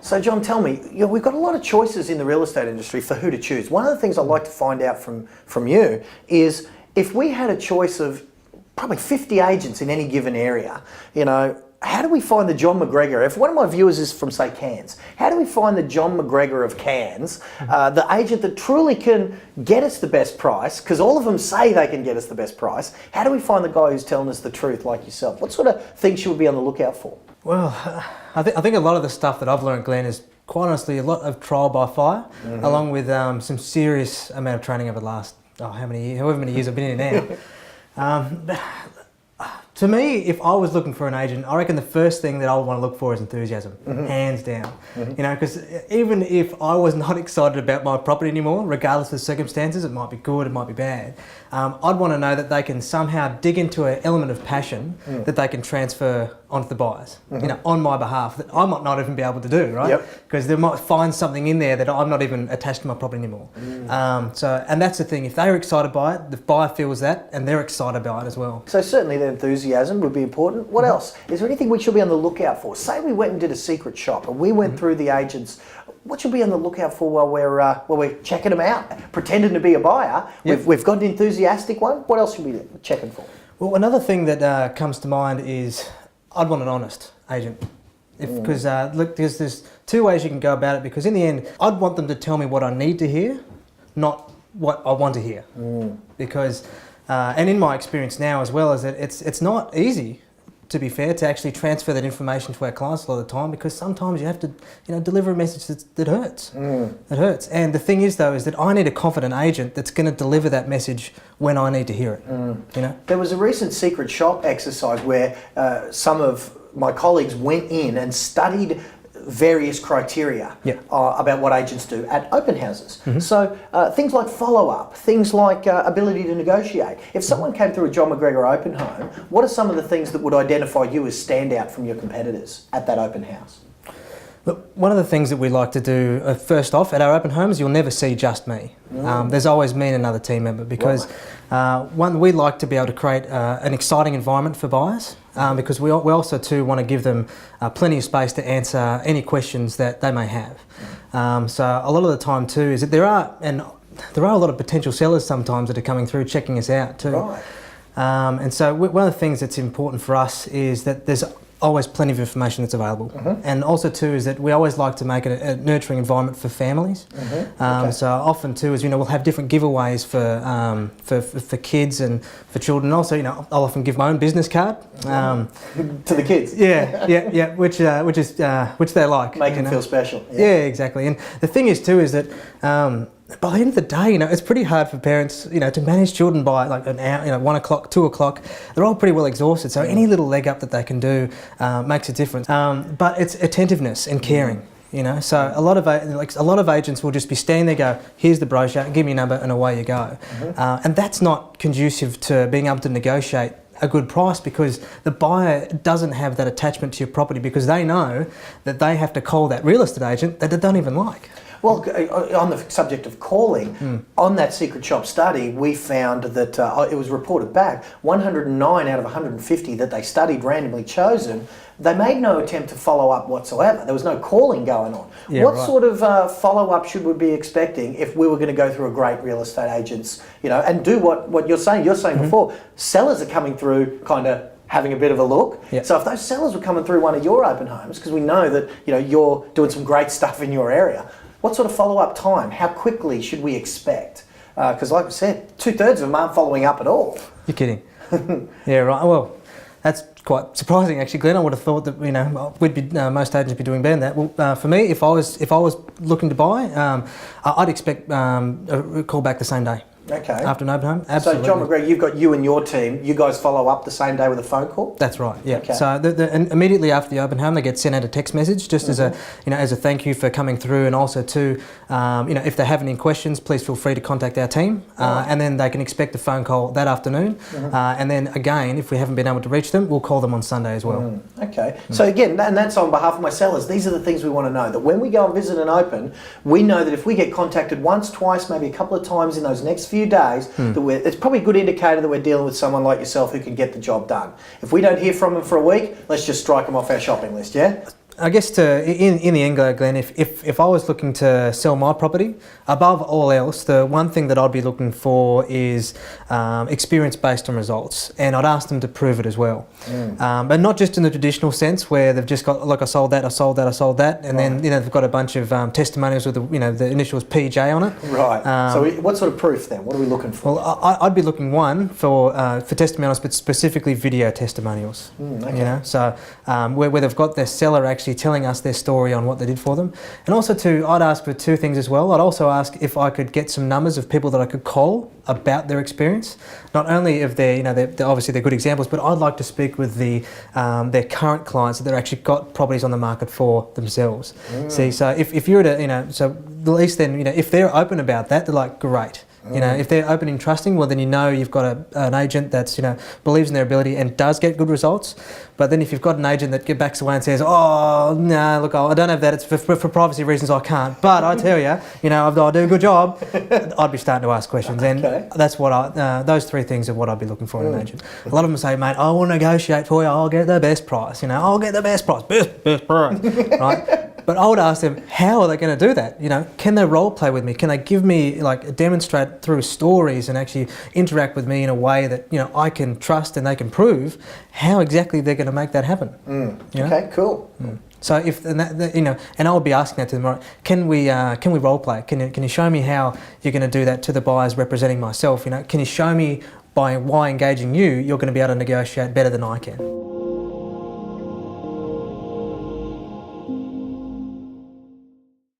So John, tell me, we've got a lot of choices in the real estate industry for who to choose. One of the things I'd like to find out from you is if we had a choice of probably 50 agents in any given area, how do we find the John McGregor? If one of my viewers is from, say, Cairns, how do we find the John McGregor of Cairns, the agent that truly can get us the best price? Because all of them say they can get us the best price. How do we find the guy who's telling us the truth like yourself? What sort of things should we be on the lookout for? Well, I think a lot of the stuff that I've learned, Glenn, is quite honestly a lot of trial by fire, along with some serious amount of training over the last, however many years I've been in now. To me, if I was looking for an agent, I reckon the first thing that I would want to look for is enthusiasm, hands down. Because even if I was not excited about my property anymore, regardless of the circumstances, it might be good, it might be bad, I'd want to know that they can somehow dig into an element of passion that they can transfer onto the buyers, on my behalf, that I might not even be able to do, right? Because they might find something in there that I'm not even attached to my property anymore. And that's the thing, if they're excited by it, the buyer feels that, and they're excited by it as well. So certainly the enthusiasm would be important. What else? Is there anything we should be on the lookout for? Say we went and did a secret shop and we went through the agents. What should we be on the lookout for while we're checking them out, pretending to be a buyer? We've got an enthusiastic one. What else should we be checking for? Well, another thing that comes to mind is I'd want an honest agent. Because there's two ways you can go about it, because in the end, I'd want them to tell me what I need to hear, not what I want to hear. Because, and in my experience now as well, is that it's not easy, to be fair, to actually transfer that information to our clients a lot of the time, because sometimes you have to deliver a message that hurts. It hurts. And the thing is, though, is that I need a confident agent that's going to deliver that message when I need to hear it. There was a recent secret shop exercise where some of my colleagues went in and studied various criteria about what agents do at open houses. So things like follow-up, things like ability to negotiate. If someone came through a John McGregor open home, what are some of the things that would identify you as stand out from your competitors at that open house? Look, one of the things that we like to do, first off, at our open homes, you'll never see just me. There's always me and another team member, because we like to be able to create an exciting environment for buyers, because we also too want to give them plenty of space to answer any questions that they may have. So a lot of the time too is that there are a lot of potential sellers sometimes that are coming through checking us out too. And so one of the things that's important for us is that there's always plenty of information that's available. And also too is that we always like to make it a nurturing environment for families. So often too is, we'll have different giveaways for kids and for children. Also, I'll often give my own business card. To the kids? Which they like. Make them feel special. Yeah, exactly. And the thing is too is that by the end of the day, it's pretty hard for parents, to manage children by like an hour, 1 o'clock, 2 o'clock. They're all pretty well exhausted, so any little leg up that they can do makes a difference. But it's attentiveness and caring, So a lot of agents will just be standing there, go, here's the brochure, give me your number, and away you go. And that's not conducive to being able to negotiate a good price, because the buyer doesn't have that attachment to your property, because they know that they have to call that real estate agent that they don't even like. Well, on the subject of calling, on that secret shop study, we found that it was reported back, 109 out of 150 that they studied, randomly chosen, they made no attempt to follow up whatsoever. There was no calling going on. What sort of follow-up should we be expecting if we were going to go through a great real estate agent's, and do what you're saying? You're saying before, sellers are coming through kind of having a bit of a look. So if those sellers were coming through one of your open homes, because we know that you're doing some great stuff in your area, what sort of follow-up time? How quickly should we expect? Because like I said, 2/3 of them aren't following up at all. You're kidding. Yeah, right. Well, that's quite surprising actually, Glenn. I would have thought that most agents would be doing better than that. Well, for me, if I was looking to buy, I'd expect a call back the same day. Okay. After an open home, absolutely. So John McGregor, you've got you and your team. You guys follow up the same day with a phone call. That's right. Yeah. Okay. So and immediately after the open home, they get sent out a text message just as a thank you for coming through, and also to if they have any questions, please feel free to contact our team, and then they can expect a phone call that afternoon, and then again, if we haven't been able to reach them, we'll call them on Sunday as well. Okay. So again, and that's on behalf of my sellers. These are the things we want to know. That when we go and visit an open, we know that if we get contacted once, twice, maybe a couple of times in those next few days, it's probably a good indicator that we're dealing with someone like yourself who can get the job done. If we don't hear from them for a week, let's just strike them off our shopping list, yeah? I guess in the end, Glenn, if I was looking to sell my property, above all else, the one thing that I'd be looking for is experience based on results, and I'd ask them to prove it as well. But not just in the traditional sense where they've just got, like, I sold that, and then they've got a bunch of testimonials with the initials PJ on it. Right. So what sort of proof then? What are we looking for? Well, I'd be looking for testimonials, but specifically video testimonials. Okay. So where they've got their seller actually telling us their story on what they did for them. And also I'd ask for two things as well. I'd also ask if I could get some numbers of people that I could call about their experience. Not only if they're obviously they're good examples, but I'd like to speak with their current clients that they're actually got properties on the market for themselves. See, so if you're at so at least then, if they're open about that, they're like, great. If they're open and trusting, well, then you've got an agent that's believes in their ability and does get good results. But then if you've got an agent that backs away and says, "Oh no, look, I don't have that. It's for privacy reasons. I can't." But I tell you, I'll do a good job. I'd be starting to ask questions, and that's what those three things are what I'd be looking for in an agent. A lot of them say, "Mate, I will negotiate for you. I'll get the best price. I'll get the best price, best price." Right? But I would ask them, how are they going to do that? Can they role play with me? Can they give me, demonstrate through stories and actually interact with me in a way that, I can trust and they can prove how exactly they're going to make that happen? Okay, cool. So and I would be asking that to them, right? Can we role play? Can you show me how you're going to do that to the buyers representing myself? Can you show me by engaging you, you're going to be able to negotiate better than I can?